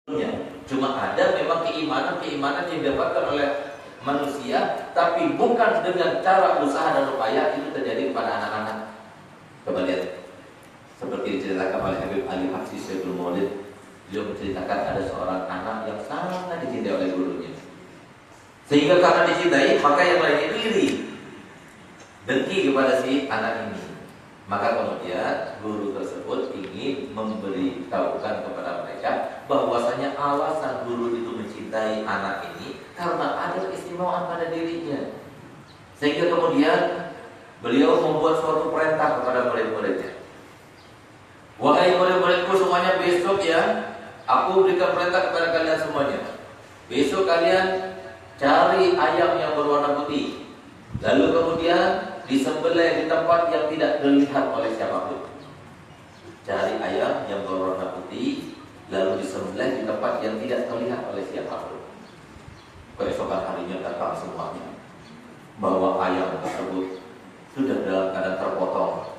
Cuma ada memang keimanan yang didapatkan oleh manusia, tapi bukan dengan cara usaha dan upaya itu terjadi kepada anak-anak. Coba lihat, seperti diceritakan oleh Habib Ali Habsyi Syekhul Maulid. Beliau menceritakan ada seorang anak yang sangat dicintai oleh gurunya, sehingga karena dicintai maka yang lainnya itu iri, dengki kepada si anak ini. Maka kemudian guru tersebut ingin memberitahukan kepada mereka bahwasanya alasan guru itu mencintai anak ini karena ada keistimewaan pada dirinya. Sehingga kemudian beliau membuat suatu perintah kepada murid-muridnya. Wahai murid-muridku semuanya, besok ya, aku berikan perintah kepada kalian semuanya. Besok kalian cari ayam yang berwarna putih, lalu kemudian disembelih di tempat yang tidak terlihat oleh siapapun. Cari ayam yang berwarna putih, lalu disembelih di tempat yang tidak terlihat oleh siapapun. Keesokan harinya datang semuanya, bahwa ayam tersebut sudah dalam keadaan terpotong,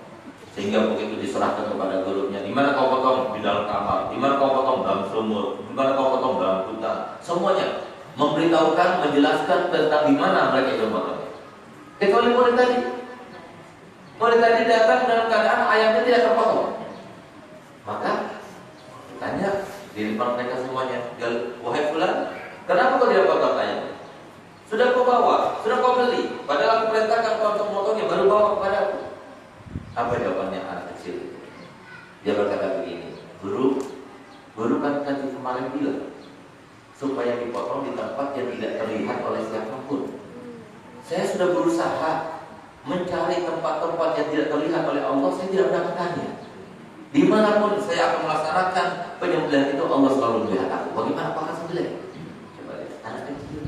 sehingga begitu diserahkan kepada gurunya, di mana kau potong? Di dalam kamar. Di mana kau potong? Dalam sumur. Di mana kau potong? Dalam hutan. Semuanya memberitahukan, menjelaskan tentang di mana mereka itu potong. Kecuali murid tadi. Murid tadi datang dalam keadaan ayamnya tidak terpotong. Maka tanya di depan mereka semuanya, wahai fulan, kenapa kau tidak potong ayamnya? Sudah kau bawa, sudah kau beli, padahal aku perintahkan kau untuk memotongnya, baru bawa kepada aku. Apa jawabannya anak kecil? Dia berkata begini, guru kan tadi kemarin bilang supaya dipotong di tempat yang tidak terlihat oleh siapapun. Saya sudah berusaha mencari tempat-tempat yang tidak terlihat oleh Allah, saya tidak mendapatkannya. Dimanapun saya akan melaksanakan penyembelihan itu, Allah selalu melihat aku. Bagaimana apakah sembelih? Coba lihat, anak kecil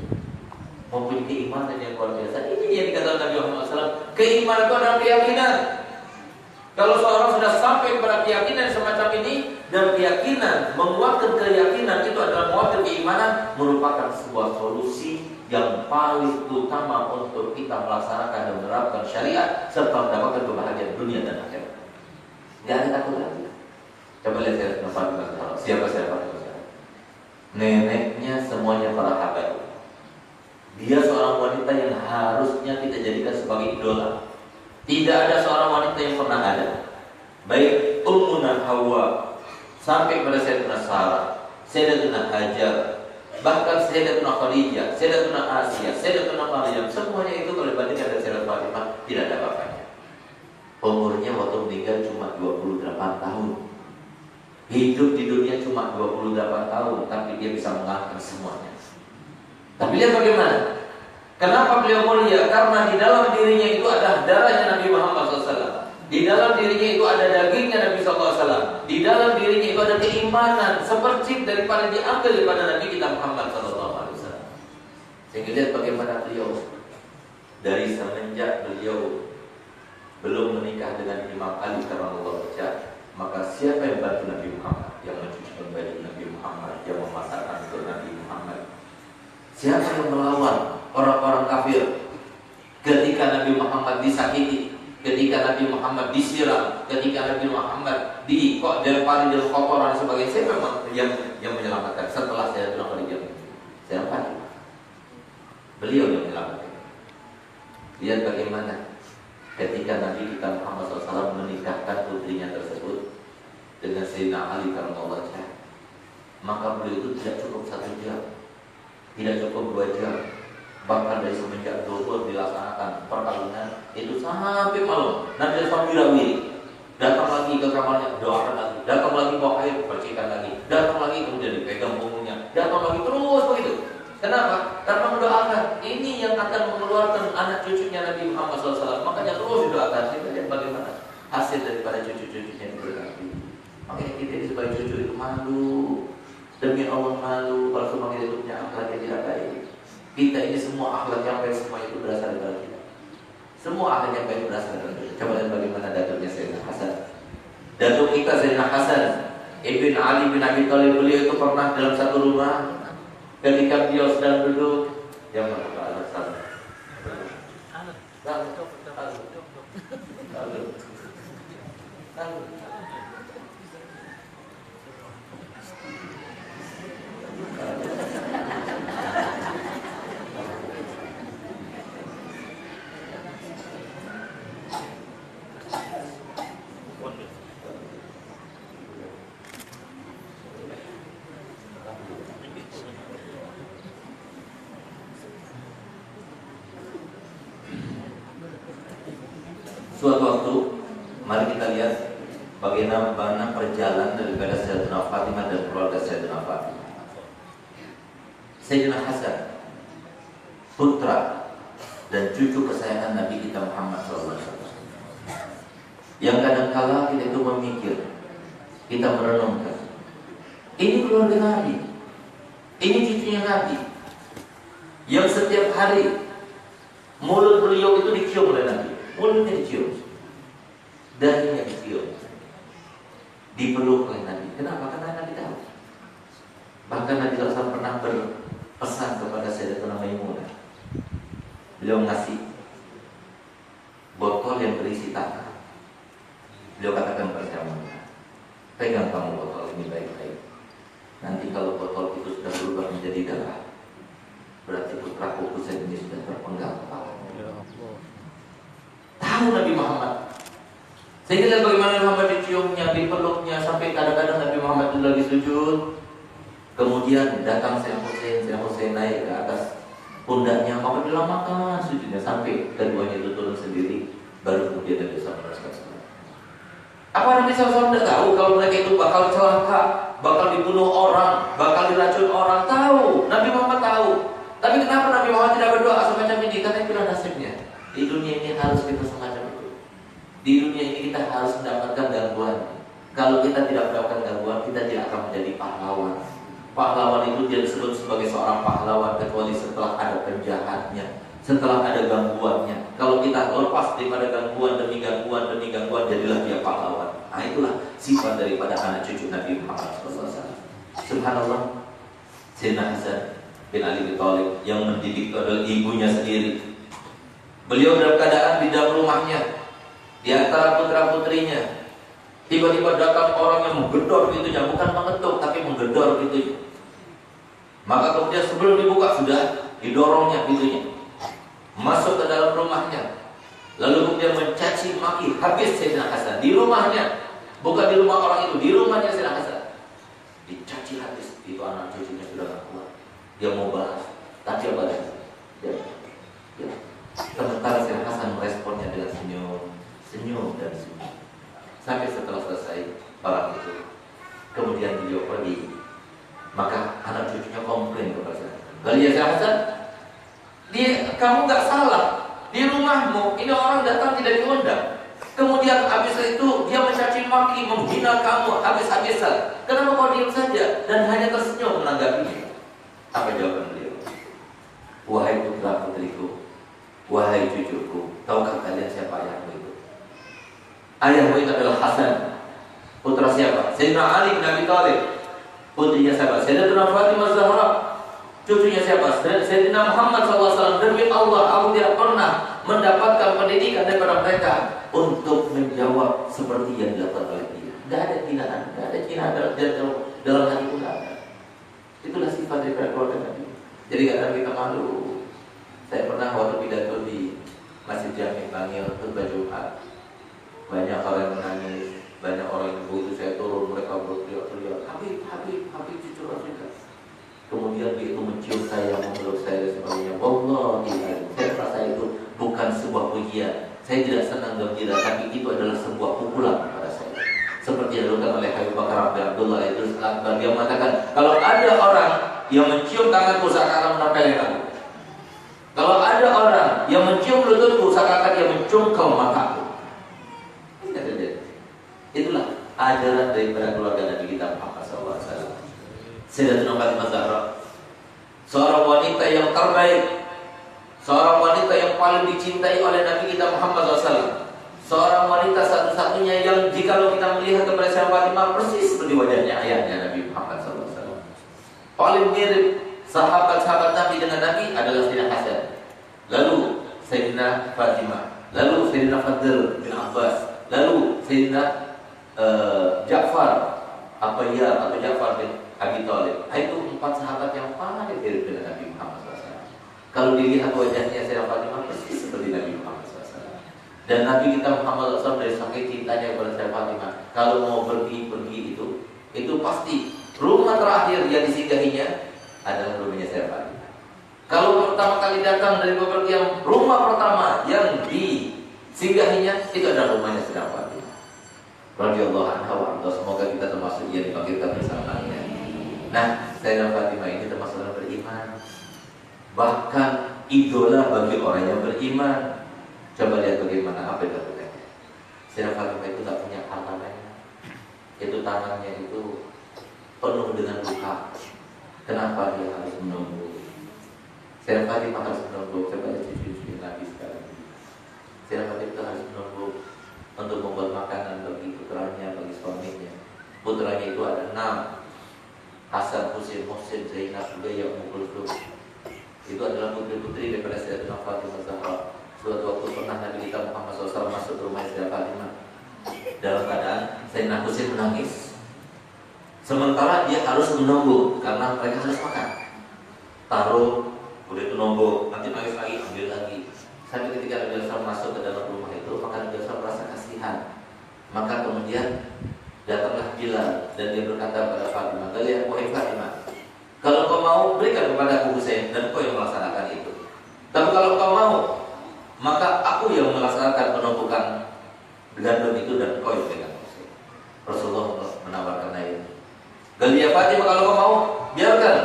mempunyai keimanan yang luar biasa. Ini yang dikatakan Nabi Muhammad SAW, keimanan itu adalah keyakinan. Kalau seorang sudah sampai kepada keyakinan semacam ini, dan keyakinan, menguatkan keyakinan itu adalah menguatkan keimanan, merupakan sebuah solusi yang paling utama untuk kita melaksanakan dan menerapkan syariat serta mendapatkan kebahagiaan dunia dan akhirat. Tidak ada takut lagi. Coba lihat siapa neneknya semuanya para habaib. Dia seorang wanita yang harusnya kita jadikan sebagai idola. Tidak ada seorang wanita yang pernah ada, baik Ummuna Hawa sampai pada Sayyidatuna Sarah, Sayyidatuna Hajar, bahkan Sayyidatuna Khadijah, Sayyidatuna Asia, Sayyidatuna Maryam, semuanya itu kalau dibandingkan dengan Sayyidatuna Fatimah tidak ada apa-apanya. Umurnya waktu meninggal cuma 28 tahun. Hidup di dunia cuma 28 tahun, tapi dia bisa mengangkat semuanya. Tapi lihat bagaimana? Kenapa beliau mulia? Karena di dalam dirinya itu ada darahnya Nabi Muhammad SAW. Di dalam dirinya itu ada dagingnya Nabi SAW. Di dalam dirinya itu ada keimanan seperti daripada diambil daripada Nabi kita Muhammad SAW. Sehingga lihat bagaimana beliau dari semenjak beliau belum menikah dengan Imam Ali karramallahu wajhah, maka siapa yang bantu Nabi Muhammad, yang mencucikan baju Nabi Muhammad, yang memasakkan untuk Nabi Muhammad? Siapa yang melawan orang-orang kafir ketika Nabi Muhammad disakiti, ketika Nabi Muhammad disiram, ketika Nabi Muhammad dilempari dengan kotoran dan sebagainya? Siapa yang menyelamatkan setelah saya bilang Khadijah? Siapa? Beliau yang menyelamatkan. Lihat bagaimana ketika Nabi kita Muhammad SAW menikahkan putrinya tersebut dengan Sayyidina Ali karramallahu wajhah, maka beliau itu tidak cukup 1 jam, tidak cukup 2 jam, bahkan dari semenjak zuhur dilaksanakan perkawinan itu sampai malam. Nabi SAW wirawiri, datang lagi ke kamarnya, doakan lagi, datang lagi bawa air, percikan lagi, datang lagi kemudian dipegang punggungnya, datang lagi terus begitu. Kenapa? Karena mendoakan ini yang akan mengeluarkan anak cucunya Nabi Muhammad SAW. Makanya terus didoakan. Kita lihat bagaimana hasil daripada cucu-cucunya itu Nabi. Makanya kita ini sebagai cucu itu malu. Demi Allah malu kalau semua kita itu punya akhlak yang tidak baik. Kita ini semua akhlak yang baik semua itu berasal dari kita. Semua akhlak yang baik berasal dari kita. Coba lihat bagaimana datuknya Sayyidina Hasan. Datuk kita Sayyidina Hasan Ibn Ali bin Abi Thalib, beliau itu pernah dalam satu rumah. Ketika beliau sedang duduk, yang mengatakan alasan, Suatu waktu, mari kita lihat bagaimana perjalanan daripada Sayyidatina Fatimah dan keluarga Sayyidatina Fatimah. Sayyidina Hasan, putra dan cucu kesayangan Nabi kita Muhammad SAW, yang kadang-kala kita itu memikir, kita merenungkan, ini keluarga Nabi, ini cucunya Nabi, yang setiap hari mulut beliau itu dicium oleh Nabi, mulutnya dicium, dahinya dicium, dipeluk oleh Nabi. Kenapa? Karena Nabi tahu. Bahkan Nabi SAW pernah berpesan kepada Sayyidatina Maimunah. Beliau ngasih botol yang berisi tanah. Beliau katakan kepada Maimunah, pegang kamu botol ini baik-baik. Nanti kalau botol itu sudah berubah menjadi darah, berarti putraku Husain ini sudah terpenggal kepala. Tahu Nabi Muhammad. Sehingga lihat bagaimana Muhammad diciumnya, dipeluknya, sampai kadang-kadang Nabi Muhammad itu lagi sujud. Kemudian datang Sayyidina Husain naik ke atas pundaknya, maka dilamakan sujudnya sampai keduanya itu turun sendiri, baru kemudian Nabi SAW meneruskan salat. Apa Nabi SAW tidak tahu kalau mereka itu bakal celaka, bakal dibunuh orang, bakal diracun orang? Tahu, Nabi Muhammad tahu. Tapi kenapa Nabi Muhammad tidak berdoa semacam ini? Karena itulah nasibnya. Di dunia ini harus kita semacam itu. Di dunia ini kita harus mendapatkan gangguan. Kalau kita tidak mendapatkan gangguan, kita tidak akan menjadi pahlawan. Pahlawan itu dia disebut sebagai seorang pahlawan kecuali setelah ada penjahatnya, setelah ada gangguannya. Kalau kita lepas daripada gangguan demi gangguan demi gangguan, jadilah dia pahlawan. Nah, itulah sifat daripada anak cucu Nabi Muhammad SAW. Subhanallah, Sayyidina Hasan bin Ali bin Thalib yang mendidik adalah ibunya sendiri. Beliau dalam keadaan di dalam rumahnya, di antara putra-putrinya, tiba-tiba datang orang yang menggedor pintunya, bukan mengetuk tapi menggedor pintunya. Maka kemudian sebelum dibuka sudah didorongnya pintunya, masuk ke dalam rumahnya, lalu kemudian mencaci maki habis Sayyidina Hasan di rumahnya, bukan di rumah orang itu, di rumahnya Sayyidina Hasan. Dicaci habis, itu anak cucunya sudah gak kuat. Dia mau balas, tapi apa lagi? Sementara Sayyidina Hasan meresponnya dengan senyum dan senyum. Sampai setelah selesai orang itu, kemudian beliau pergi. Maka anak cucunya komplain kepada saya, Sayyidina Hasan, kamu gak salah. Di rumahmu ini orang datang tidak diundang. Kemudian habis itu dia mencaci maki, menghina kamu habis-habisan. Kenapa kau diam saja dan hanya tersenyum menanggapinya? Apa jawaban beliau? Wahai putra putriku, wahai cucuku, tahukah kalian siapa ayahmu itu? Ayahmu itu adalah Hasan, putra siapa? Sayyidina Ali bin Abi Thalib. Putrinya siapa? Sayyidatina Fatimah Zahra. Cucunya siapa? Sayyidina Muhammad SAW. Demi Allah, aku tidak pernah mendapatkan pendidikan daripada mereka untuk menjawab seperti yang dilakukan oleh dia. Tidak ada hinaan, tidak ada hinaan dalam hatiku, tidak ada. Itulah sifat daripada keluarga Nabi. Jadi kadang kita malu. Saya pernah waktu pidato di Masjid Jami Bangil khutbah Jumat, banyak orang yang menangis, banyak orang yang begitu saya turun, mereka berteriak-teriak, Habib cucu Rasulullah. Kemudian dia itu mencium saya, memeluk saya dan sebagainya. Wallahi, saya merasa itu bukan sebuah pujian. Saya tidak senang gembira, tapi itu adalah sebuah pukulan kepada saya. Seperti yang dilakukan oleh Habib Bakar bin Abdullah itu, dia mengatakan, kalau ada orang yang mencium tanganku seakan-akan menempelin aku. Kalau ada orang yang mencium lututku seakan-akan dia mencungkal mataku. Itulah ajaran daripada keluarga Nabi kita Muhammad SAW. Sayyidatina Fatimah Zahra, seorang wanita yang terbaik, seorang wanita yang paling dicintai oleh Nabi kita Muhammad SAW. Seorang wanita satu-satunya yang jikalau kita melihat kepada Sayyidatina Fatimah persis seperti wajahnya ayahnya Nabi Muhammad SAW. Paling mirip sahabat-sahabat Nabi dengan Nabi adalah Sayyidina Hasan, lalu Sayyidina Fatimah, lalu Sayyidina Fadl bin Abbas, lalu Sayyidina Ja'far atau Ja'far bin Abi Thalib. Itu 4 sahabat yang paling mirip dengan Nabi Muhammad SAW. Kalau dilihat wajahnya Sayyidina Fatimah persis seperti Nabi Muhammad SAW. Dan Nabi kita Muhammad SAW dari saking cintanya kepada Sayyidina Fatimah, kalau mau pergi itu pasti rumah terakhir yang disinggahinya adalah rumahnya Sayyidina Fatimah. Kalau pertama kali datang dari bepergian, rumah pertama yang Singgahinya itu adalah rumahnya Sayyidah Fatimah radhiyallahu anha wa arda. Semoga kita termasuk yang dibangkitkan bersamanya. Nah, Sayyidah Fatimah ini termasuk orang beriman, bahkan idola bagi orang yang beriman. Coba lihat bagaimana apa yang dilakukannya. Sayyidah Fatimah itu tak punya harta banyak. Itu tangannya itu penuh dengan luka. Kenapa dia harus menunggu? Sayyidah Fatimah harus menunggu. Coba lihat cucu-cucu Nabi sekarang. Sayyidah Fatimah itu harus menunggu untuk membuat makanan bagi putranya, bagi suaminya. Putranya itu ada 6: Hasan, Husain, Muhsin, Zainab, Ruqayyah, Ummu Kulthum. Itu adalah putri-putri daripada Sayyidatina Fatimah Zahra. Suatu waktu pernah Nabi kita Muhammad SAW masuk ke rumah Sayyidah Fatimah dalam keadaan Sayyidina Husain menangis, sementara dia harus menunggu karena mereka harus makan. Taruh, udah itu nunggu, nanti nangis lagi, ambil lagi. Sampai ketika Nabi SAW masuk ke dalam rumah itu, maka Nabi SAW merasa kasihan. Maka kemudian datanglah Bilal dan dia berkata kepada Fatimah, "Kalian, wahai Fatimah, kalau kau mau berikan kepada aku Husain dan kau yang melaksanakan itu. Tapi kalau kau mau, maka aku yang melaksanakan penumpukan gandum itu dan kau yang pegang Husain." Rasulullah menawarkan ayat. Dan dia Fatimah, kalau kau mau, biarkan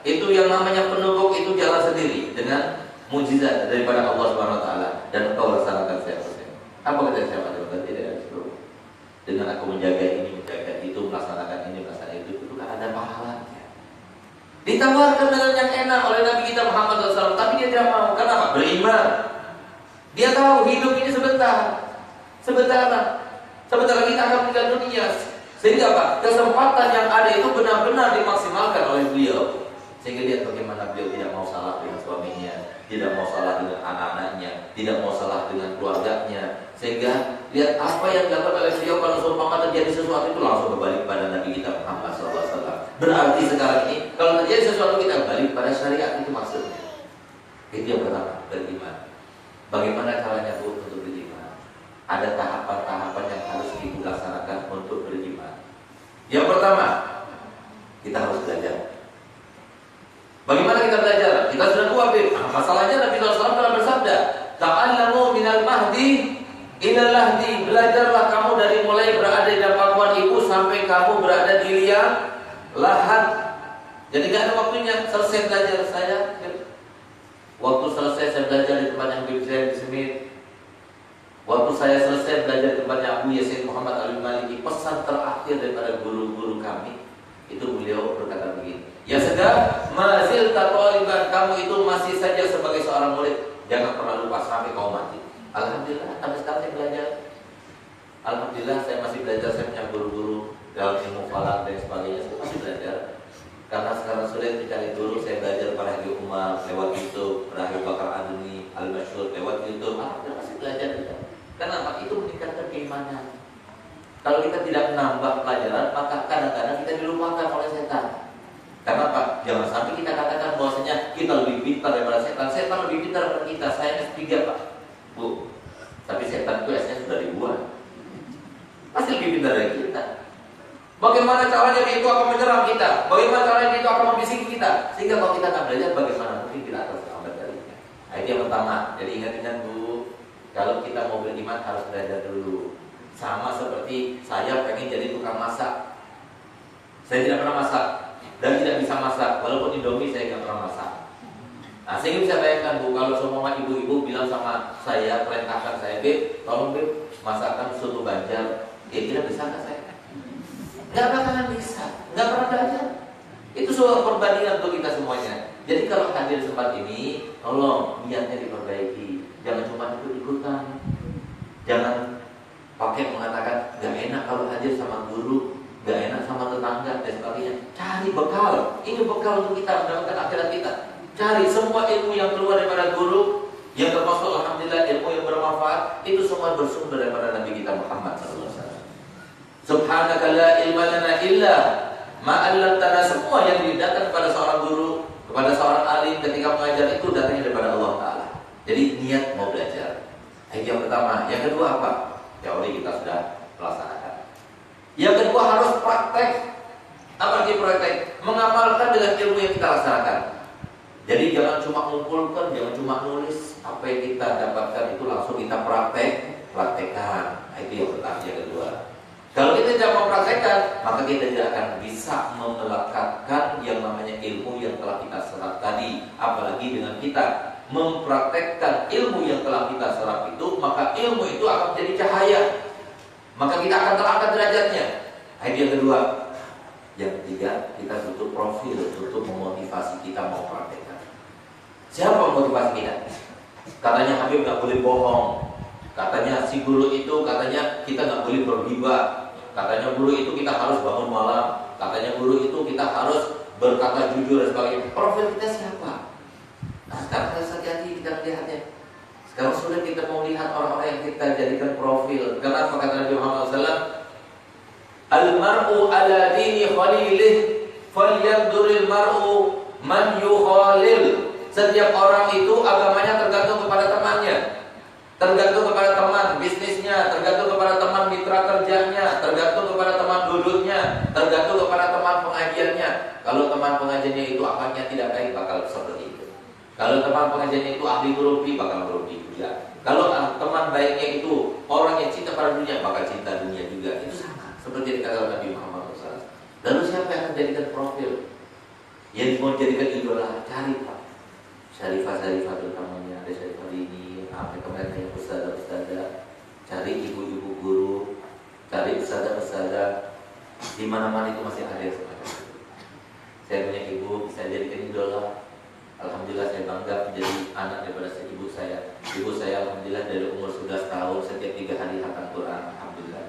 itu yang namanya penumpuk itu jalan sendiri dengan mujizat daripada Allah Subhanahu wa taala dan kau laksanakan saya Husain. Apa kata saya Fatimah? Tidak ada suruh. Dengan aku menjaga ini, menjaga itu, melaksanakan ini, melaksanakan itu kan ada pahalanya. Ditawarkan dengan yang enak oleh Nabi kita Muhammad SAW, tapi dia tidak mau. Kenapa? Beriman. Dia tahu hidup ini sebentar lagi kita akan meninggal dunia. Sehingga apa? Kesempatan yang ada itu benar-benar dimaksimalkan oleh beliau. Sehingga lihat bagaimana beliau tidak mau salah dengan suaminya, tidak mau salah dengan anak-anaknya, tidak mau salah dengan keluarganya. Sehingga lihat apa yang dilakukan oleh beliau kalau seumpama terjadi sesuatu itu langsung berbalik pada Nabi kita Muhammad SAW. Berarti sekarang ini kalau terjadi sesuatu kita balik pada syariat, itu maksudnya. Itu yang pertama, beriman. Bagaimana caranya Bu untuk beriman? Ada tahapan-tahapan yang harus ibu laksanakan untuk beriman. Yang pertama, kita harus belajar. Bagaimana kita belajar? Kita sudah tua, masalahnya Nabi SAW pernah bersabda, "Ta'allamu minal mahdi ilal lahdi." Belajarlah kamu dari mulai berada di dalam pangkuan ibu sampai kamu berada di liang lahat. Jadi gak ada waktunya selesai belajar saya. Waktu selesai saya belajar di tempatnya Habib Zain Smith. Waktu saya selesai belajar di tempatnya Abu Yasin Muhammad Al-Maliki, pesan terakhir daripada guru-guru kami itu beliau berkata begini, "Ya sedang mazil tatoliban, kamu itu masih saja sebagai seorang murid, jangan pernah lupa sampai kau mati." Alhamdulillah, sampai sekarang saya belajar. Alhamdulillah saya masih belajar, saya punya guru-guru dalam ilmu falak dan sebagainya, saya masih belajar. Karena sekarang sulit mencari guru, saya belajar pada Haji Umar lewat YouTube, pada Haji Bakar Aduni Al-Masyhur lewat YouTube. Saya masih belajar. Kenapa? Itu meningkatkan keimanan. Kalau kita tidak menambah pelajaran, maka kadang-kadang kita dilupakan oleh setan. Kenapa? Jangan sampai kita katakan bahwasanya kita lebih pintar daripada setan. Setan lebih pintar daripada kita. Saya S3 Pak, Bu. Tapi setan itu S-nya sudah ribuan. Pasti lebih pintar dari kita. Bagaimana caranya dia itu akan menyerang kita? Bagaimana caranya dia itu akan membisiki kita? Sehingga kalau kita tidak belajar, bagaimana mungkin kita akan selamat darinya. Nah, itu yang pertama. Jadi ingat-ingat Bu, kalau kita mau beriman harus belajar dulu. Sama seperti saya pengen jadi tukang masak. Saya tidak pernah masak dan tidak bisa masak, walaupun Indomie saya tidak pernah masak. Nah, sehingga bisa bayangkan Bu, kalau semua ibu-ibu bilang sama saya, perintahkan saya, "Beb, tolong Beb, masakkan soto Banjar." Kira-kira bisa nggak saya? Nggak bakalan bisa, nggak pernah belajar. Itu soal perbandingan untuk kita semuanya. Jadi kalau hadir di tempat ini, tolong niatnya diperbaiki. Jangan cuma ikut-ikutan. Jangan pakai mengatakan nggak enak kalau hadir sama guru, nggak enak sama tetangga dan sebagainya. Cari bekal. Ini bekal untuk kita mendapatkan akhirat kita. Cari semua ilmu yang keluar daripada guru, yang termasuk alhamdulillah ilmu yang bermanfaat, itu semua bersumber daripada Nabi kita Muhammad SAW. Subhanaka la ilma lana illa ma 'allamtana. Semua yang didatangkan kepada seorang guru, kepada seorang alim ketika mengajar itu datangnya daripada Allah Taala. Jadi niat mau belajar. Itu yang pertama. Yang kedua apa? Teori kita sudah melaksanakan. Yang kedua harus praktek. Apa arti praktek? Mengamalkan dengan ilmu yang kita laksanakan. Jadi jangan cuma mengumpulkan, jangan cuma nulis. Apa yang kita dapatkan itu langsung kita praktek. praktekkan. Itu yang pertama. Yang kedua, kalau kita tidak mempraktekkan, maka kita tidak akan bisa melekatkan yang namanya ilmu yang telah kita serap tadi. Apalagi dengan kita mempraktekkan ilmu yang telah kita serap itu, maka ilmu itu akan menjadi cahaya. Maka kita akan terangkat derajatnya. Itu yang kedua. Yang ketiga, kita butuh profil untuk memotivasi kita mau praktekkan. Siapa memotivasi kita? Katanya Habib nggak boleh bohong. Katanya si guru itu, katanya kita nggak boleh berghibah. Katanya guru itu kita harus bangun malam. Katanya guru itu kita harus berkata jujur dan sebagainya. Profil kita siapa? Nah, sekarang harus hati-hati kita melihatnya. Sekarang sudah kita mau lihat orang-orang yang kita jadikan profil. Kenapa kata Nabi Muhammad SAW? Al-mar'u ala dini khalilih falyanzuril mar'u man yukhalil. Setiap orang itu agamanya tergantung kepada temannya, tergantung kepada teman bisnisnya, tergantung kepada teman mitra kerjanya, tergantung kepada teman duduknya, tergantung kepada teman pengajiannya. Kalau teman pengajiannya itu akhlaknya tidak baik, bakal seperti itu. Kalau teman pengajiannya itu ahli berumpi, bakal berumpi juga. Kalau teman baiknya itu orang yang cinta pada dunia, bakal cinta dunia juga. Itu sama seperti dikatakan Nabi Muhammad SAW. Lalu siapa yang akan jadikan profil? Yang mau jadikan idola, cari Pak. Syarifah-syarifah terutamanya, ada syarifah ini, mereka yang ustadzah-ustadzah, cari ibu-ibu guru, cari ustadzah-ustadzah, di mana-mana itu masih ada yang seperti itu. Saya punya ibu, bisa jadikan idola. Alhamdulillah saya bangga menjadi anak daripada ibu saya. Ibu saya alhamdulillah dari umur 11 tahun setiap 3 hari hatam Quran. Alhamdulillah.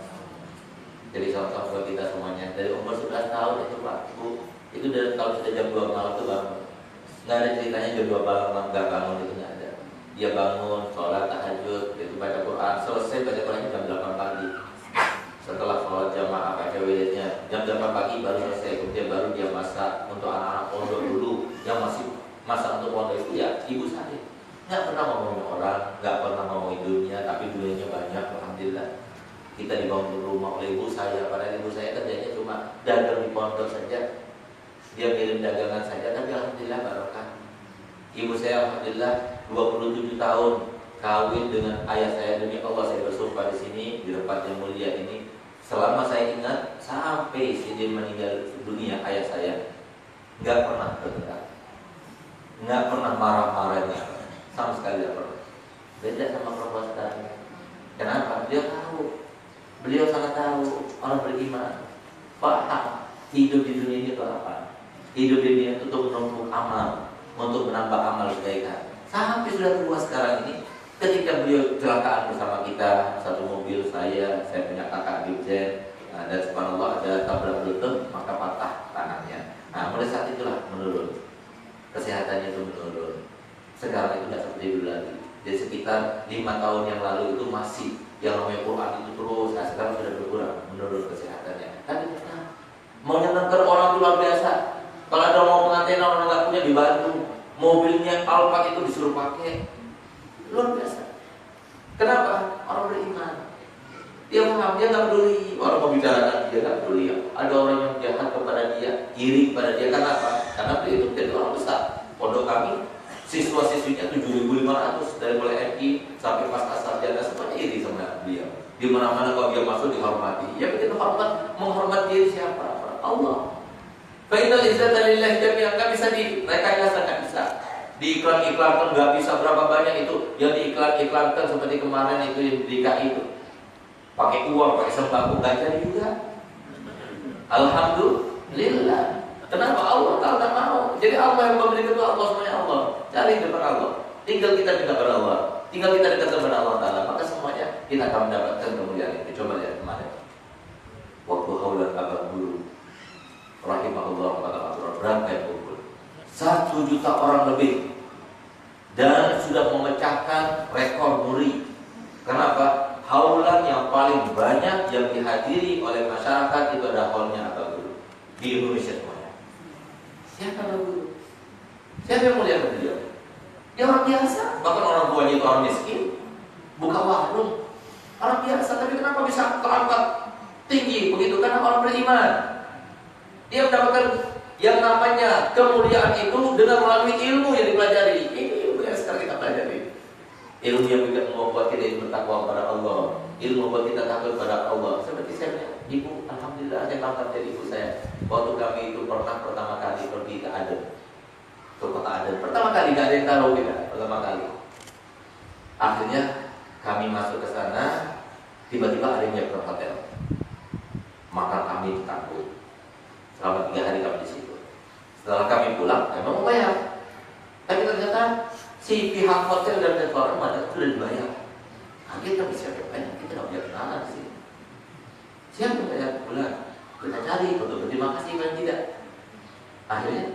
Jadi contoh buat kita semuanya. Dari umur 11 tahun itu Pak, Ibu, itu dari kalau sudah jam 2 malam itu bangun. Nggak ada ceritanya jam 2 malam nggak bangun, itu nggak ada. Dia bangun, sholat tahajud, itu baca Quran, selesai baca Qurannya jam 8 pagi. Setelah sholat jamaah baca wiridnya jam 8 pagi baru selesai. Kemudian baru dia masak untuk anak-anak pondok dulu yang masih masak untuk pondok itu ya ibu saya. Nggak pernah ngomongin orang, nggak pernah ngomongin dunia, tapi dunianya banyak. Alhamdulillah kita dibangun rumah oleh ibu saya. Padahal ibu saya kerjanya cuma dagang di pondok saja. Dia kirim dagangan saja, tapi alhamdulillah barokah. Ibu saya alhamdulillah 27 tahun kawin dengan ayah saya. Demi Allah saya bersumpah di sini di tempat yang mulia ini, selama saya ingat sampai dia meninggal dunia ayah saya nggak pernah bertengkar, nggak pernah marah-marahnya, sama sekali tidak pernah. Beda sama perempuan sekarang. Kenapa? Beliau sangat tahu orang beriman paham hidup di dunia ini itu apa. Hidup di dunia itu untuk menumpuk amal, untuk menambah amal kebaikan. Sampai sudah tua sekarang ini, ketika beliau kecelakaan bersama kita, satu mobil saya punya kakak Bibzen, dan subhanallah ada tabrak lutut, maka patah tangannya. Nah, mulai saat itulah menurun, kesehatannya itu menurun. Sekarang itu tidak seperti dulu lagi. Jadi sekitar 5 tahun yang lalu itu masih yang namanya Quran itu terus. Nah, sekarang sudah berkurang, menurun kesehatannya. Tapi mau nyenangkan orang itu luar biasa. Kalau ada mau pengantin orang nggak punya dibantu, mobilnya Alphard itu disuruh pakai, luar biasa. Kenapa? Orang beriman. Dia paham, dia nggak peduli orang mau bicarakan, dia nggak peduli. Ada orang yang jahat kepada dia, iri kepada dia. Kenapa? Karena dia itu menjadi orang besar. Pondok kami siswa-siswinya 7.500 dari mulai MI sampai pasca sarjana semuanya iri sama dia. Di mana-mana kalau dia masuk dihormati. Ya begitu hormat, menghormati diri siapa? Allah. Fa'inal izzata lillahi jami'an. Nggak bisa direkayasa, nggak bisa diiklan-iklankan, nggak bisa berapa banyak itu yang diiklan-iklankan seperti kemarin itu yang di DKI itu. Pakai uang, pakai sembako, nggak jadi juga. Alhamdulillah. Kenapa? Allah Ta'ala mau. Jadi Allah yang memberi itu Allah semuanya Allah. Cari depan Allah. Tinggal kita minta kepada Allah. Tinggal kita dekat kepada Allah Ta'ala. Maka semuanya kita akan mendapatkan kemuliaan itu. Coba lihat kemarin. Waktu haulan abang guru rahimahullah berapa yang kumpul? 1 juta orang lebih. Dan sudah memecahkan rekor muri. Kenapa? Haulan yang paling banyak yang dihadiri oleh masyarakat itu ada haulnya Abang Guru di Indonesia semuanya. Siapa Abang Guru? Siapa yang mulia beliau? Dia orang biasa, bahkan orang tuanya itu orang miskin, buka warung, orang biasa. Tapi kenapa bisa terangkat tinggi begitu? Karena orang beriman. Dia mendapatkan yang namanya kemuliaan itu dengan melalui ilmu yang dipelajari. Ini ilmu yang sekarang kita pelajari. ilmu yang membuat kita bertakwa kepada Allah, ilmu membuat kita takut kepada Allah. Seperti saya, ibu, alhamdulillah saya bangga dari ibu saya. Waktu kami itu pernah pertama kali pergi ke Aden, ke kota Aden. Pertama kali gak ada yang taruh kita, pertama kali. Akhirnya kami masuk ke sana, tiba-tiba ada yang nyiapkan hotel. Maka kami takut. Selama 3 hari kami di situ. Setelah kami pulang, memang mau bayar. Tapi ternyata si pihak hotel dan restoran mana sudah dibayar. Kaget kami siapa yang bayar? Kita nggak punya kenalan di sini. Siapa yang bayar pulang? Kita cari untuk berterima kasih dan tidak. Akhirnya,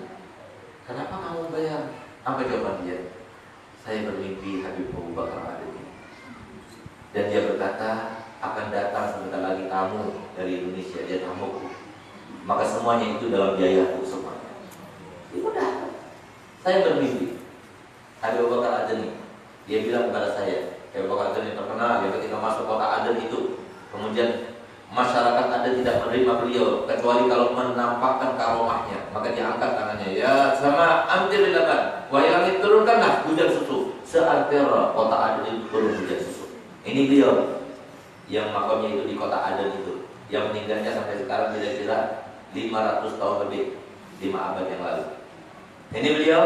kenapa kamu bayar? Apa jawaban dia? Saya bermimpi Habib Abu Bakar ada ini. Dan dia berkata, akan datang sebentar lagi tamu dari Indonesia, dia tamuku. Maka semuanya itu dalam biayaku semuanya. Itu udah. Saya bermimpi Habib Abu Bakar Aden. Dia bilang kepada saya, Habib Abu Bakar Aden yang terkenal, dia ketika masuk kota Aden itu, kemudian masyarakat Aden tidak menerima beliau kecuali kalau menampakkan karomahnya. Maka dia angkat tangannya, ya sama ambil laban, wayangit turunkanlah hujan susu. Seantero kota Aden itu turun hujan susu. Ini beliau yang makamnya itu di kota Aden itu, yang meninggalnya sampai sekarang kira-kira 500 tahun lebih, 5 abad yang lalu. Ini beliau,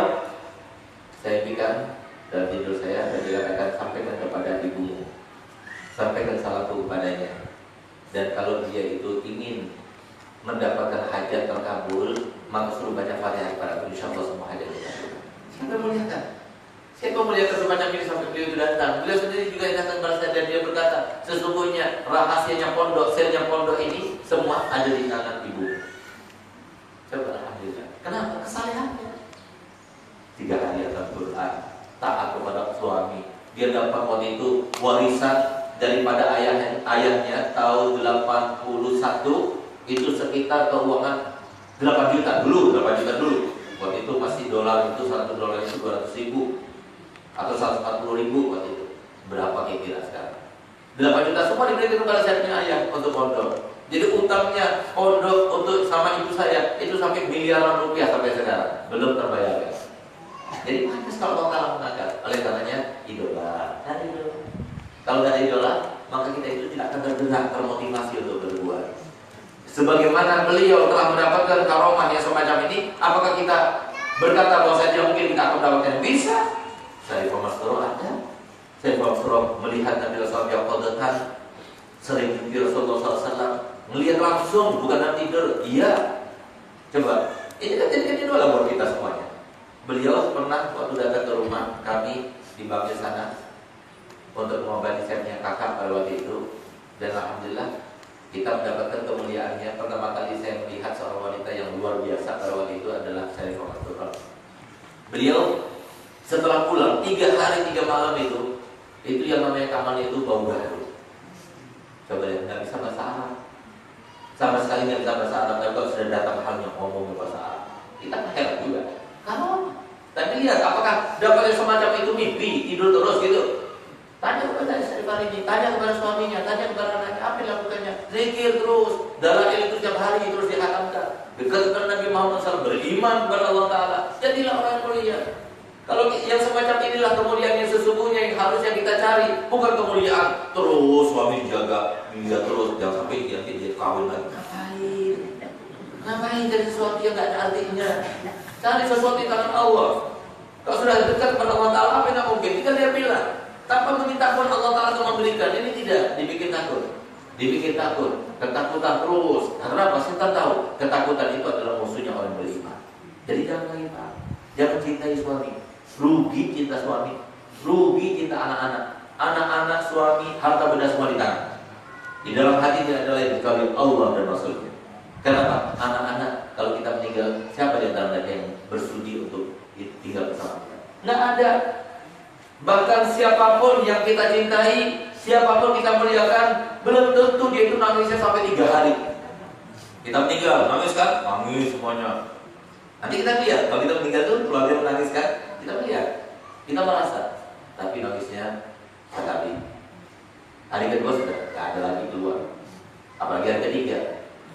saya pikirkan dalam tidur saya dan dikatakan sampaikan kepada ibumu, sampaikan salamku kepadanya. Dan kalau dia itu ingin mendapatkan hajat terkabul, maka suruh baca Fatihah kepada aku, insya Allah semua hajat terkabul. Siapa muliakan? Siapa muliakan semacam ini sampai beliau itu datang? Beliau sendiri juga yang datang kepada saya dan dia berkata, sesungguhnya rahasianya pondok, selnya pondok ini semua ada di tangan ibu. Coba alhamdulillah. Kenapa? Kesalehannya. 3 hari atas Quran, taat kepada suami. Dia dapat waktu itu warisan daripada ayahnya tahun 81 itu sekitar keuangan 8 juta dulu. Waktu itu masih dolar itu $1 itu 200.000 atau 140.000 waktu itu. Berapa kira-kira sekarang? 8 juta semua diberikan kepada saya ayah untuk pondok. Jadi utangnya pondok untuk sama ibu saya itu sampai miliaran rupiah sampai sekarang belum terbayarkan. Jadi pantas kalau Allah mengangkat. Oleh karenanya idola. Cari idola. Kalau tidak ada idola, maka kita itu tidak akan tergerak, termotivasi untuk berbuat. Sebagaimana beliau telah mendapatkan karomah yang semacam ini, apakah kita berkata bahwa saja mungkin kita akan mendapatkan? Bisa. Saya Masrur ada. Saya Masrur melihat Nabi Rasulullah Qadatan sering di Rasulullah SAW melihat langsung, bukan dalam tidur. Iya. Coba, ini kan jadi idola buat kita semuanya. Beliau pernah waktu datang ke rumah kami di Baghdad sana untuk mengobati saya punya kakak pada waktu itu, dan alhamdulillah kita mendapatkan kemuliaannya. Pertama kali saya melihat seorang wanita yang luar biasa pada waktu itu adalah saya Muhammad. Beliau setelah pulang 3 hari 3 malam itu yang namanya kamarnya itu bau garu. Coba lihat, nggak bisa bahasa Arab, sama sekali nggak bisa bahasa Arab. Tapi kalau sudah datang halnya ngomong bahasa Arab, kita heran juga. Kalau tapi lihat apakah dapatnya semacam itu mimpi tidur terus gitu. Tanya kepada istri ini, tanya kepada suaminya, tanya kepada anaknya, apa yang lakukannya? Zikir terus, dalail itu setiap hari terus dihatamkan. Dekat kepada Nabi Muhammad SAW, beriman kepada Allah Taala, jadilah orang yang mulia. Kalau yang semacam inilah kemuliaan yang sesungguhnya yang harusnya kita cari, bukan kemuliaan terus suami jaga dia terus, jangan sampai dia kawin lagi. Ngapain jadi sesuatu yang tidak ada artinya? Cari sesuatu di tangan Allah. Kalau sudah dekat kepada Allah Taala, apa yang mungkin? Kita dia bilang, tanpa meminta pun Allah Taala akan memberikan. Ini tidak dibikin takut. Dibikin takut, ketakutan terus. Karena apa? Kita tahu ketakutan itu adalah musuhnya orang beriman. Jadi jangan lagi Pak, jangan cintai suami. Rugi cinta suami, rugi cinta anak-anak. Anak-anak, suami, harta benda semua di tangan. Di dalam hati tidak ada lain kecuali Allah dan Rasulnya. Kenapa? Anak-anak kalau kita meninggal, siapa di antara mereka yang bersudi untuk tinggal bersama kita? Nggak ada. Bahkan siapapun yang kita cintai, siapapun kita muliakan, belum tentu dia itu nangisnya sampai 3 hari. Kita meninggal, nangis kan? Nangis semuanya. Nanti kita lihat, kalau kita meninggal tuh keluarga menangis kan? Kita melihat, kita merasa, tapi nangisnya sekali. Hari kedua sudah nggak ada lagi keluar. Apalagi hari ketiga,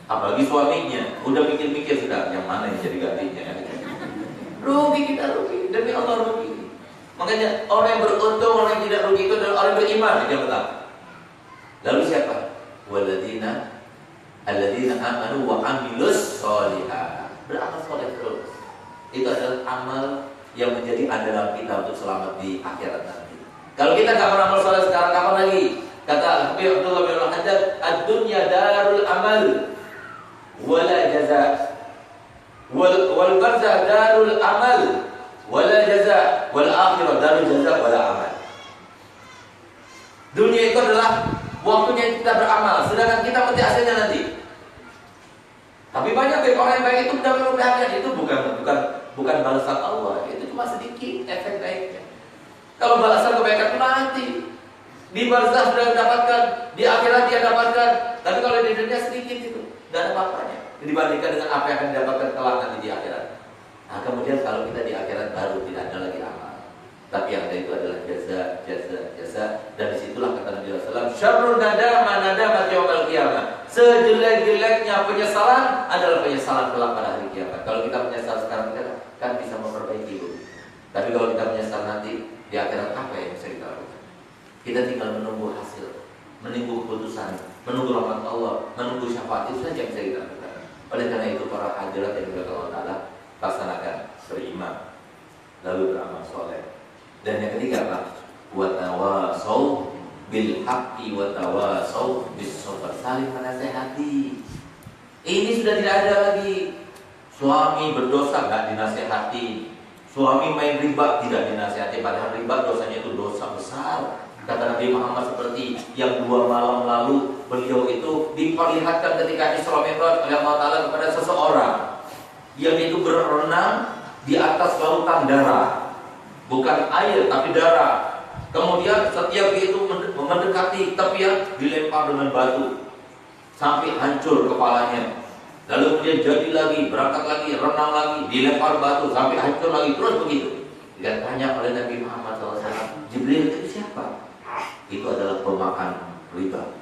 apalagi suaminya udah mikir-mikir sudah yang mana yang jadi gantinya. Rugi kita, rugi demi Allah, rugi. Makanya orang yang beruntung, orang yang tidak rugi itu adalah orang yang beriman yang pertama. Lalu siapa? Alladzina amanu wa amilus sholihat. Beramal soleh terus. Itu adalah amal yang menjadi andalan kita untuk selamat di akhirat nanti. Kalau kita nggak beramal soleh sekarang, kapan lagi? Kata Habib Abdullah bin Haddad, ad-dunya darul amal wala jaza, wal barzah darul amal wala jaza, wal akhirah darul jaza wala amal. Dunia itu adalah waktunya kita beramal, sedangkan kita mati hasilnya nanti. Tapi banyak dari orang yang baik itu mudah-mudahan itu bukan balasan Allah, itu cuma sedikit efek baiknya. Kalau balasan kebaikan itu nanti di barzah sudah dapatkan, di akhirat dia dapatkan. Tapi kalau di dunia sedikit itu, tidak ada apa-apanya dibandingkan dengan apa yang akan didapatkan kelak nanti di akhirat. Nah kemudian kalau kita di akhirat baru tidak ada lagi amal, tapi yang ada itu adalah jasa. Dan disitulah kata Nabi SAW, syarrun nadamat yaumil qiyamah. Sejelek-jeleknya penyesalan adalah penyesalan kelak pada hari kiamat. Kalau kita menyesal sekarang, kita kan bisa memperbaiki itu. Tapi kalau kita menyesal nanti di akhirat, apa yang bisa kita lakukan? Kita tinggal menunggu hasil, menunggu keputusan, menunggu rahmat Allah, menunggu syafaat, itu saja yang bisa kita lakukan. Oleh karena itu para hadirat yang dimuliakan Allah Ta'ala, laksanakan beriman, lalu beramal soleh. Dan yang ketiga apa? Wa tawasau bil haqqi wa tawasau bis sabr, saling menasehati. Ini sudah tidak ada lagi. Suami berdosa enggak dinasehati, suami main riba tidak dinasehati, padahal riba dosanya itu dosa besar. Kata Nabi Muhammad seperti yang 2 malam lalu beliau itu diperlihatkan ketika Isra Mi'raj oleh Allah Ta'ala kepada seseorang yang itu berenang di atas lautan darah, bukan air tapi darah. Kemudian setiap dia itu mendekati tepian dilempar dengan batu sampai hancur kepalanya. Lalu kemudian jadi lagi, berangkat lagi, renang lagi, dilempar batu sampai hancur lagi, terus begitu. Ditanya oleh Nabi Muhammad SAW, Jibril itu siapa? Itu adalah pemakan riba.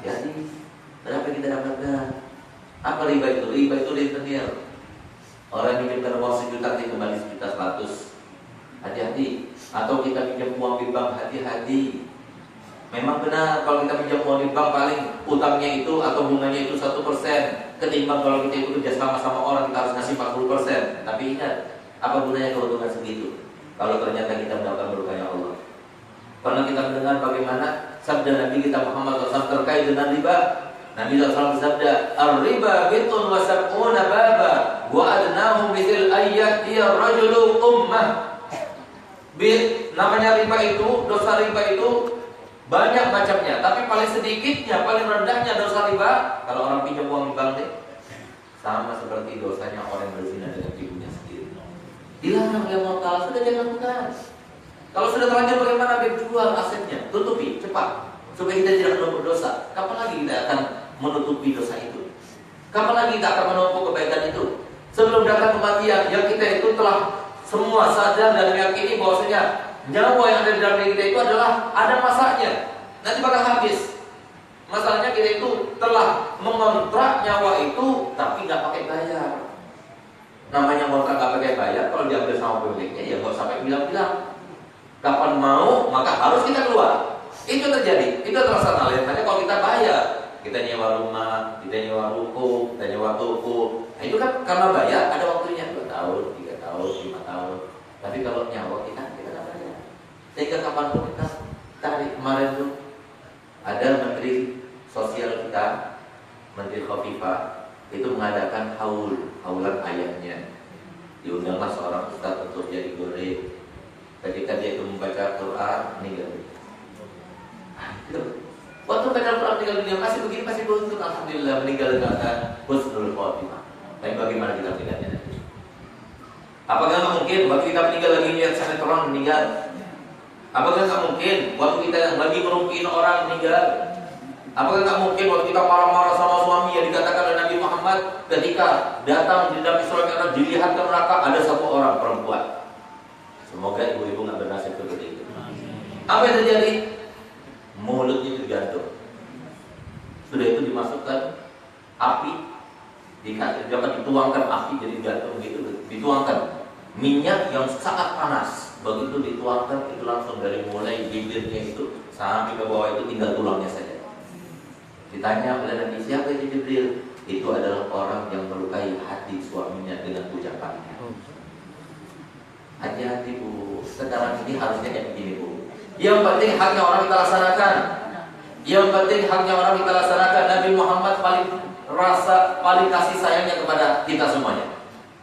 Jadi berapa kita dapatkan? Apa riba itu? Riba itu rentenir. Orang yang minta uang 1 juta nanti kembali 1.100.000. Hati-hati. Atau kita pinjam uang di bank, hati-hati. Memang benar kalau kita pinjam uang di bank paling utangnya itu atau bunganya itu 1%. Ketimbang kalau kita itu kerjasama sama orang kita harus ngasih 40%. Tapi ingat, apa gunanya keuntungan segitu kalau ternyata kita mendapatkan berkahnya Allah? Pernah kita mendengar bagaimana sabda Nabi kita Muhammad SAW terkait dengan riba. Nabi SAW bersabda, "Ar-riba bid'un wa sab'una baba, wa adnahum mithil ayyatiya rajulu ummah." Namanya riba itu, dosa riba itu banyak macamnya, tapi paling sedikitnya, paling rendahnya dosa riba kalau orang pinjam uang di bank deh, sama seperti dosanya orang yang berzina dengan ibunya sendiri. Dilarang oleh Allah Ta'ala, sudah jangan lakukan. Kalau sudah terlanjur bagaimana? Jual asetnya, tutupi cepat supaya kita tidak menumpuk dosa. Kapan lagi kita akan menutupi dosa itu? Kapan lagi kita akan menumpuk kebaikan itu? Sebelum datang kematian, yang kita itu telah semua sadar dan meyakini bahwasanya nyawa yang ada di dalam diri kita itu adalah ada masanya, nanti bakal habis. Masalahnya kita itu telah mengontrak nyawa itu tapi nggak pakai bayar. Namanya kontrak nggak pakai bayar, kalau diambil sama pemiliknya ya nggak sampai bilang-bilang. Kapan mau maka harus kita keluar. Itu terjadi, itu terlaksana. Hanya kalau kita bayar, kita nyewa rumah, kita nyewa ruko, kita nyewa toko. Nah itu kan karena bayar ada waktunya 2 tahun, 3 tahun, 5 tahun. Tapi kalau nyawa kita nggak bayar. Sehingga kapanpun kita tarik. Kemarin tuh ada menteri sosial kita, Menteri Khofifah, itu mengadakan haulan ayahnya. Diundanglah seorang ustaz untuk jadi guru. Ketika dia itu membaca Quran, meninggal. Waktu baca Quran meninggal dunia masih begini, masih beruntung. Alhamdulillah meninggal dengan husnul khotimah. Tapi bagaimana kita meninggalnya nanti? Apakah nggak mungkin waktu kita meninggal lagi lihat sinetron meninggal? Apakah nggak mungkin waktu kita lagi merumpiin orang meninggal? Apakah nggak mungkin waktu kita marah-marah sama suami yang dikatakan oleh Nabi Muhammad ketika datang di dalam Isra Mi'raj dilihat ke neraka ada 1 orang perempuan? Semoga ibu-ibu nggak bernasib seperti itu. Apa yang terjadi? Mulutnya digantung. Sudah itu dimasukkan api, jangan dituangkan api jadi gantung gitu, dituangkan minyak yang sangat panas begitu dituangkan itu langsung dari mulai bibirnya itu sampai ke bawah itu tinggal tulangnya saja. Ditanya oleh Nabi, siapa itu Jibril? Itu adalah orang yang melukai hati suaminya dengan ucapannya. Hati-hati Bu, sekarang ini harusnya kayak begini Bu. Yang penting haknya orang kita laksanakan. Yang penting haknya orang kita laksanakan. Nabi Muhammad paling kasih sayangnya kepada kita semuanya.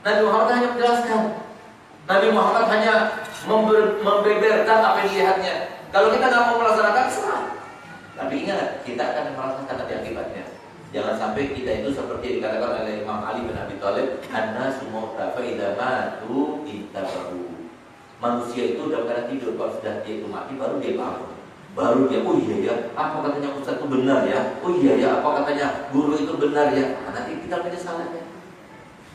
Nabi Muhammad hanya menjelaskan. Nabi Muhammad hanya membeberkan apa yang dilihatnya. Kalau kita nggak mau melaksanakan, salah. Tapi ingat, kita akan merasakan nanti akibatnya. Jangan sampai kita itu seperti dikatakan oleh Imam Ali bin Abi Thalib, "An-nasu mauta fa idza matu intabahu." Manusia itu dalam keadaan tidur, kalau sudah dia itu mati baru dia bangun. Baru dia, oh iya ya, apa katanya Ustaz itu benar ya? Oh iya ya, apa katanya guru itu benar ya? Nah, nanti kita penyesalannya.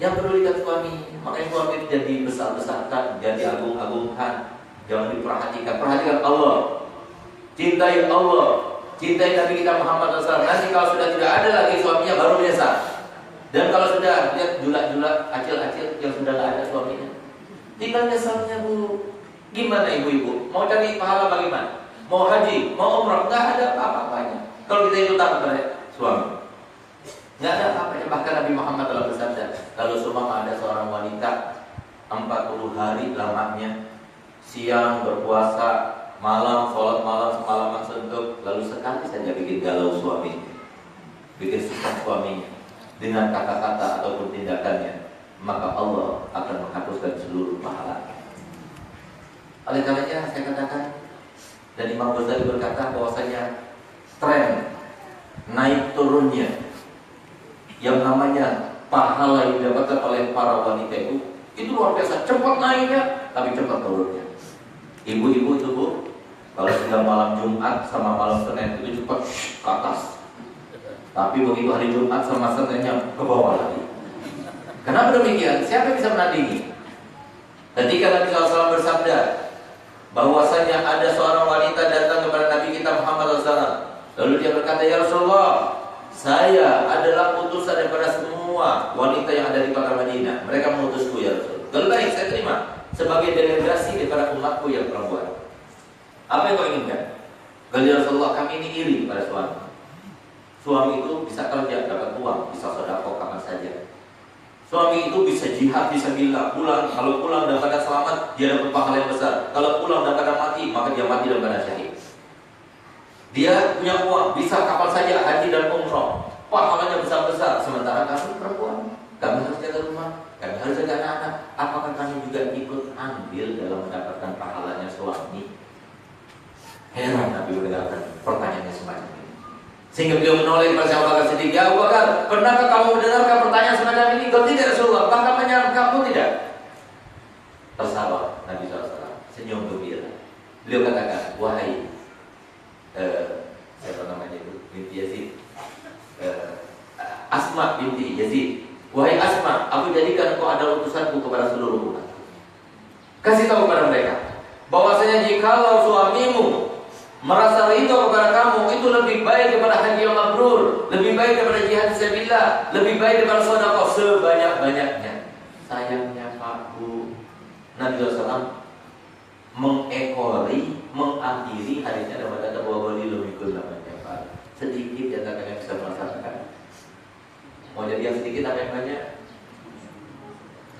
Yang perlu lihat suami, makanya suami itu jadi besar-besarkan, jadi agung-agungkan. Jangan diperhatikan, perhatikan Allah. Cintai Allah. Cintai Nabi kita Muhammad SAW. Nanti kalau sudah tidak ada lagi suaminya baru menyesal. Dan kalau sudah lihat julak-julak acil-acil yang sudah tidak ada suaminya, tinggal nyesalnya Bu. Gimana ibu-ibu? Mau cari pahala bagaimana? Mau haji, mau umrah, nggak ada apa-apanya. Kalau kita itu takut pada suami, nggak ada apa-apanya. Bahkan Nabi Muhammad telah bersabda, kalau seumpama ada seorang wanita 40 hari lamanya, siang berpuasa, malam sholat malam semalaman suntuk, lalu sekali saja bikin galau suami, bikin susah suaminya dengan kata-kata ataupun tindakannya, maka Allah akan menghapuskan seluruh pahala. Oleh karenanya saya katakan, dan Imam Ghazali berkata bahwasanya tren naik turunnya yang namanya pahala yang didapatkan oleh para wanita itu luar biasa, cepat naiknya tapi cepat turunnya. Ibu-ibu itu Bu, kalau sudah malam Jumat sama malam Senin itu cepat ke atas. Tapi begitu hari Jumat sama Seninnya ke bawah lagi. Kenapa demikian? Siapa yang bisa menandingi? Ketika Nabi SAW bersabda bahwasanya ada seorang wanita datang kepada Nabi kita Muhammad SAW, lalu dia berkata, ya Rasulullah, saya adalah utusan daripada semua wanita yang ada di kota Madinah. Mereka mengutusku ya Rasul. Lalu baik, saya terima sebagai delegasi daripada umatku yang perempuan. Apa yang kau inginkan? Kata Rasulullah, kami ini iri pada suami. Suami itu bisa kerja, dapat uang, bisa sedekah kapan saja. Suami itu bisa jihad, bisa bila pulang. Kalau pulang dalam keadaan selamat, dia dapat pahala yang besar. Kalau pulang dalam keadaan mati, maka dia mati dalam keadaan syahid. Dia punya uang, bisa kapan saja haji dan umroh, pahalanya besar-besar. Sementara kami perempuan, kami harus jaga rumah, kami harus jaga anak-anak. Apakah kami juga ikut andil dalam mendapatkan pahalanya suami? Heran Nabi mendengarkan pertanyaannya semacam ini. Sehingga beliau menoleh kepada Abu Bakar Siddiq, ya Abu Bakar, pernahkah kamu mendengarkan pertanyaan semacam ini? Kau tidak Rasulullah, bahkan menyerang kamu tidak. Tersabar Nabi SAW, senyum gembira. Beliau katakan, wahai siapa namanya itu? Binti Yazid, Asma binti Yazid. Wahai Asma, aku jadikan kau adalah utusanku kepada seluruh umat. Kasih tahu kepada mereka bahwasanya jikalau suamimu merasa ridho kepada kamu, itu lebih baik daripada haji yang mabrur, lebih baik daripada jihad fisabilillah, lebih baik daripada sedekah sebanyak-banyaknya. Sayangnya Pak Bu, Nabi SAW mengakhiri hadisnya dengan kata bahwa wali lebih namanya Pak. Sedikit yang katanya bisa merasakan. Mau jadi yang sedikit apa yang banyak?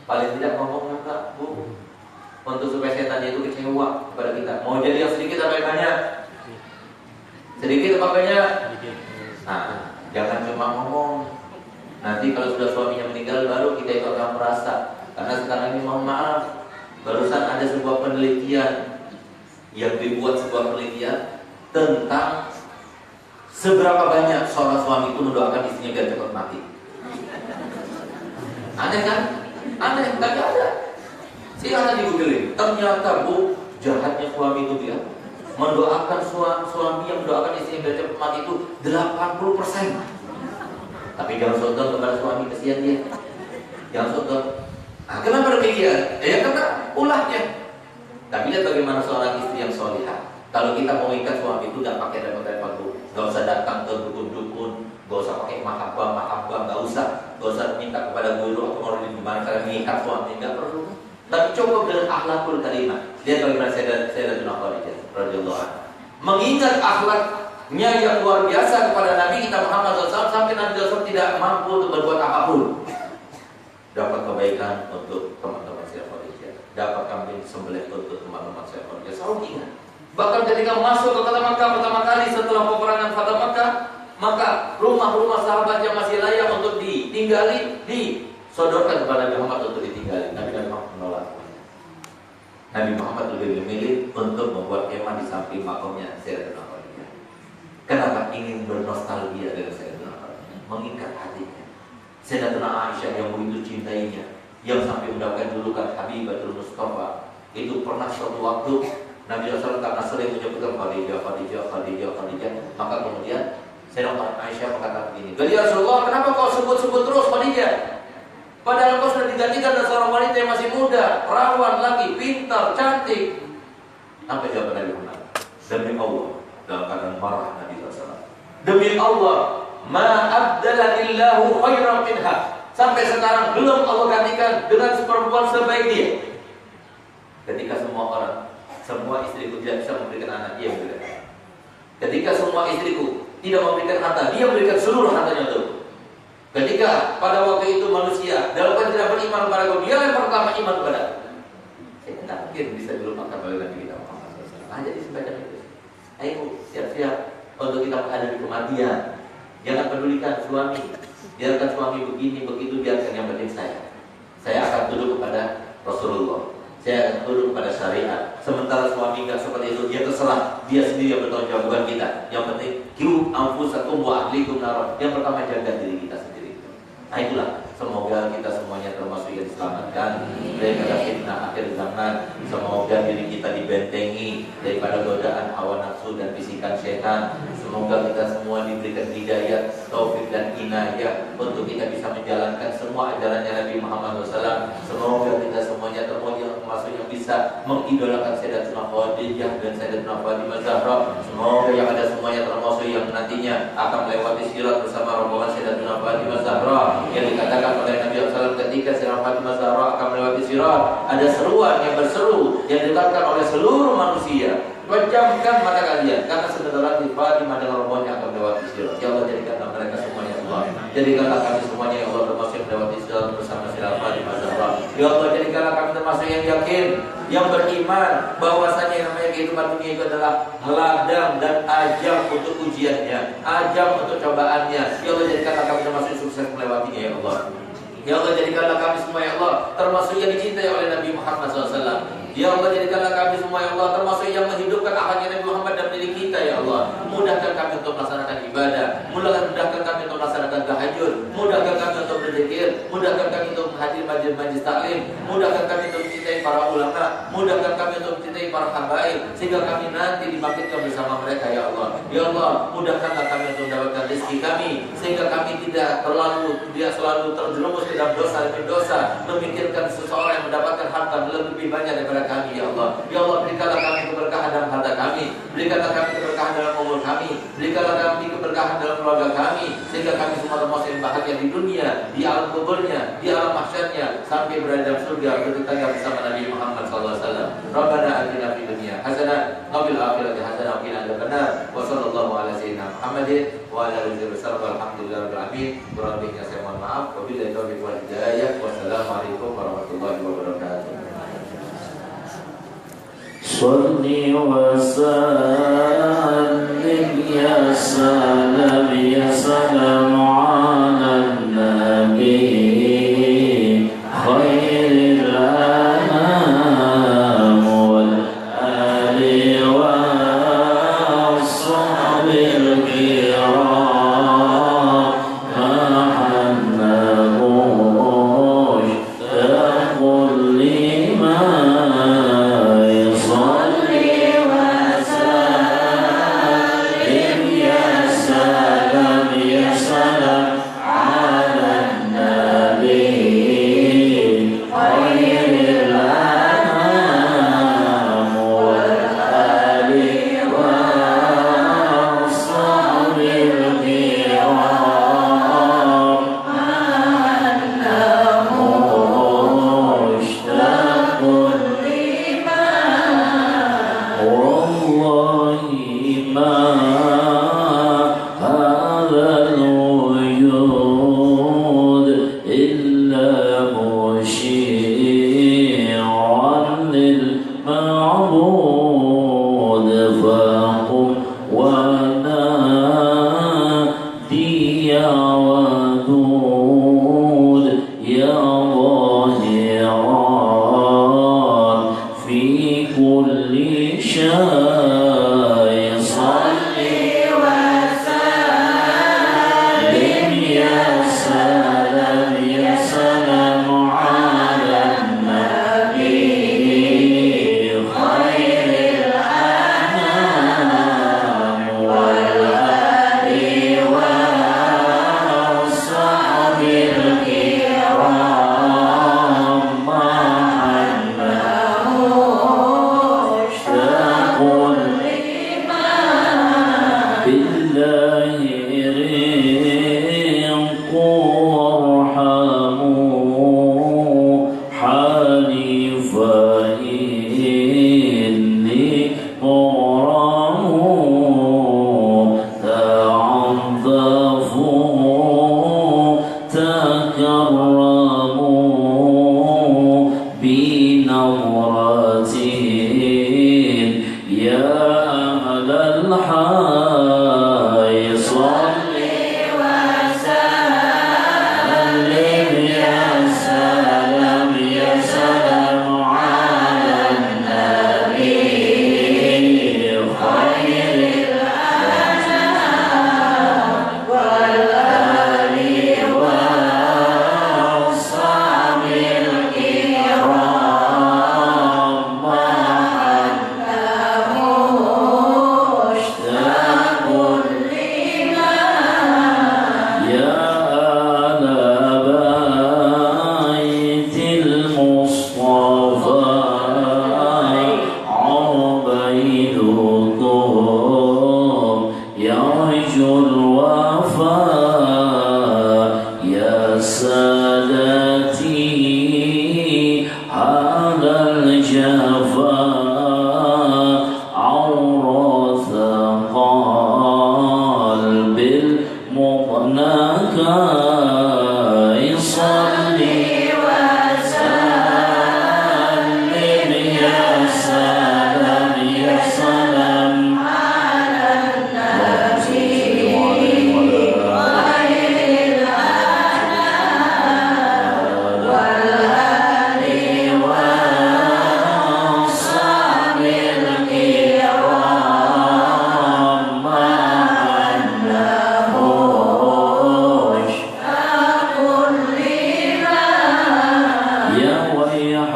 Paling tidak ngomong Pak Bu, untuk supaya setannya itu kecewa kepada kita. Mau jadi yang sedikit apa yang banyak? Sedikit apa banyak? Nah, jangan cuma ngomong. Nanti kalau sudah suaminya meninggal baru kita itu akan merasa. Karena sekarang ini mohon maaf, barusan ada sebuah penelitian yang dibuat sebuah penelitian tentang seberapa banyak seorang suami itu mendoakan istrinya biar cepat mati. Aneh kan? Aneh, tapi ada. Silahkan di-googling. Ternyata Bu, jahatnya suami itu dia mendoakan suami yang mendoakan istrinya biar cepat mati itu 80%. Tapi jangan sodok kepada suami, kesian dia. Jangan sodok. Nah, kenapa demikian? Ya karena ulahnya. Tapi lihat bagaimana seorang istri yang solihah. Kalau kita mau ikat suami itu tidak pakai repot-repot Bu. Gak usah datang ke dukun-dukun, gak usah pakai mahabbah, gak usah minta kepada guru atau mau di gimana cara mengikat suami, gak perlu. Tapi coba dengan akhlakul karimah. Lihat bagaimana Sayyidatuna Khadijah radhiyallahu anha mengingat akhlaknya yang luar biasa kepada Nabi kita Muhammad SAW sampai Nabi SAW tidak mampu untuk berbuat apapun. Dapat kebaikan untuk teman-teman Sayyidatuna Khadijah, dapat kambing sembelih untuk teman-teman Sayyidatuna Khadijah. Selalu ingat. Bahkan ketika masuk ke kota Makkah pertama kali setelah peperangan Fathu Makkah, maka rumah-rumah sahabat yang masih layak untuk ditinggali disodorkan kepada Nabi Muhammad untuk ditinggali. Nabi Muhammad menolak. Nabi Muhammad lebih memilih untuk membuat kemah di samping makamnya Sayyidatuna Khadijah. Kenapa? Ingin bernostalgia dengan Sayyidatuna Khadijah, mengikat hatinya. Sayyidatuna Aisyah yang begitu cintainya, yang sampai mendapatkan julukan Habibatul Mustafa, itu pernah suatu waktu Nabi SAW karena sering menyebutkan Khadijah, maka kemudian Sayyidatuna Aisyah berkata begini, "Ya Rasulullah, kenapa kau sebut-sebut terus Khadijah? Padahal kau sudah digantikan dengan seorang wanita yang masih muda, perawan lagi, pintar, cantik." Apa jawaban Nabi Muhammad? Demi Allah, dalam keadaan marah Nabi SAW. Demi Allah, ma abdalanillahu khairan minha. Sampai sekarang belum Allah gantikan dengan perempuan sebaik dia. Ketika semua orang, semua istriku tidak bisa memberikan anak, dia memberikan. Ketika semua istriku tidak memberikan harta, dia memberikan seluruh hartanya untukku. Ketika pada waktu itu manusia dalam keadaan tidak beriman kepada aku, dia yang pertama iman kepada aku. Saya tidak mungkin bisa dilupakan oleh Nabi kita Muhammad SAW. Jadi semacam itu. Ayo siap-siap untuk kita menghadapi kematian. Jangan pedulikan suami. Biarkan suami begini begitu, biarkan yang penting saya. Saya akan tunduk kepada Rasulullah. Saya akan tunduk kepada syariat. Sementara suami enggak seperti itu, dia terserah. Dia sendiri yang bertanggung jawab, bukan kita. Yang penting qu anfusakum wa ahlikum nar. Yang pertama jaga diri kita sendiri. Nah itulah, semoga kita semuanya termasuk yang diselamatkan daripada fitnah akhir zaman. Semoga diri kita dibentengi daripada godaan hawa nafsu dan bisikan setan. Semoga kita semua diberikan hidayah, taufik dan inayah untuk kita bisa menjalankan semua ajarannya Nabi Muhammad SAW. Semoga kita semuanya termasuk yang bisa mengidolakan Sayyidatuna Khadijah dan Sayyidatuna Fatimah Zahra. Semoga yang ada semuanya termasuk yang nantinya akan melewati sirat bersama rombongan Sayyidatuna Fatimah Zahra. Yang dikatakan oleh Nabi SAW ketika Sayyidatuna Fatimah Zahra akan melewati sirat, ada seruan yang berseru yang didengarkan oleh seluruh manusia, "Pejamkan mata kalian, karena sebentar lagi Fatimah dengan rombongannya akan melewati sirat." Ya Allah, jadikanlah mereka semuanya Allah. Jadikanlah kami semuanya ya Allah termasuk yang melewati sirat bersama Sayyidatuna Fatimah Zahra. Ya Allah, jadikanlah kami termasuk yang yakin, yang beriman bahwasanya yang namanya kehidupan dunia itu adalah ladang dan ajang untuk ujiannya, ajang untuk cobaannya. Ya Allah, jadikanlah kami termasuk yang sukses melewatinya ya Allah. Ya Allah, jadikanlah kami semua ya Allah termasuk yang dicintai oleh Nabi Muhammad SAW. Ya Allah, jadikanlah kami semua ya Allah termasuk yang menghidupkan akhlaknya Nabi Muhammad dalam diri kita ya Allah. Mudahkan kami untuk melaksanakan ibadah, mudahkan kami untuk melaksanakan tahajud, mudahkan kami untuk berzikir, mudahkan kami untuk menghadiri majlis taklim, mudahkan kami untuk mencintai para ulama, mudahkan kami untuk mencintai para habaib, sehingga kami nanti dibangkitkan bersama mereka ya Allah. Ya Allah, mudahkanlah kami untuk mendapatkan rezeki kami, sehingga kami tidak selalu terjerumus ke dalam dosa demi dosa, memikirkan seseorang yang mendapatkan harta lebih banyak daripada kami ya Allah. Ya Allah, berikanlah kami keberkahan dalam harta kami, berikanlah kami keberkahan dalam umur kami, berikanlah kami keberkahan dalam keluarga kami, sehingga kami semua termasuk yang bahagia di dunia, di alam kuburnya, di alam mahsyarnya, sampai berada dalam surga bertetangga bersama Nabi Muhammad SAW. Rabbana atina fid dunya hasanah wa fil akhirati hasanah wa qina adzabannar. Wa sallallahu ala sayyidina Muhammadin wa ala alihi wasallam. Alhamdulillahirabbil alamin. Kurang lebihnya saya mohon maaf. Wabillahi taufiq wal hidayah. Wassalamualaikum warahmatullahi wabarakatuh. Salli wa sallim ya salam ya salam ala nabi khairil anam wal ali wa ashabil kiram mahammahush taqul liman Salli wa sallim ya في كل شيء صل وسلم يا سلام يا سلام على النبي خير الأنام والآل والصحب الكرام مشتاق بالله رق وارحموا حالي فإني غرام تعظفوا تكرموا بنظرتهم يا أهل الحي صل وسلم يا سلام يا سلام على النبي خير الأنام والآل والصحب الكرام مشتاق يا آل بيت المصطفى عبيدكم يرجو الوفاء يا سادتي هذا الجفاء عورة قلب المغنى صل وسلم يا سلام يا سلام على النبي خير الأنام والآل والصحب الكرام يا ويح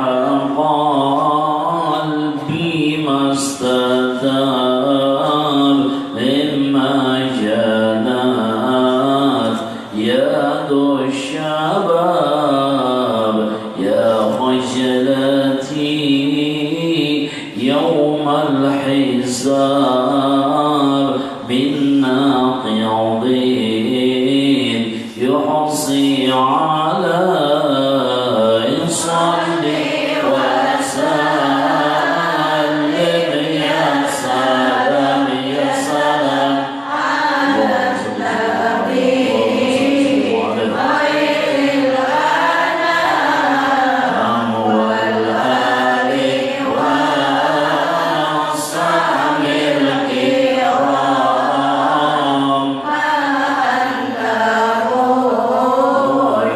قلبي ما استدار مما جنات يد الشباب يا خجلتي يوم الحساب بالناقضين يحصي على صل وسلم يا سلام يا سلام على النبي خير الأنام والآل والصحب الكرام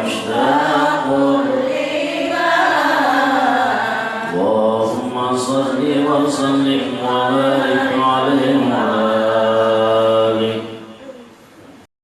مشتاق اللهم صل وسلم وبارك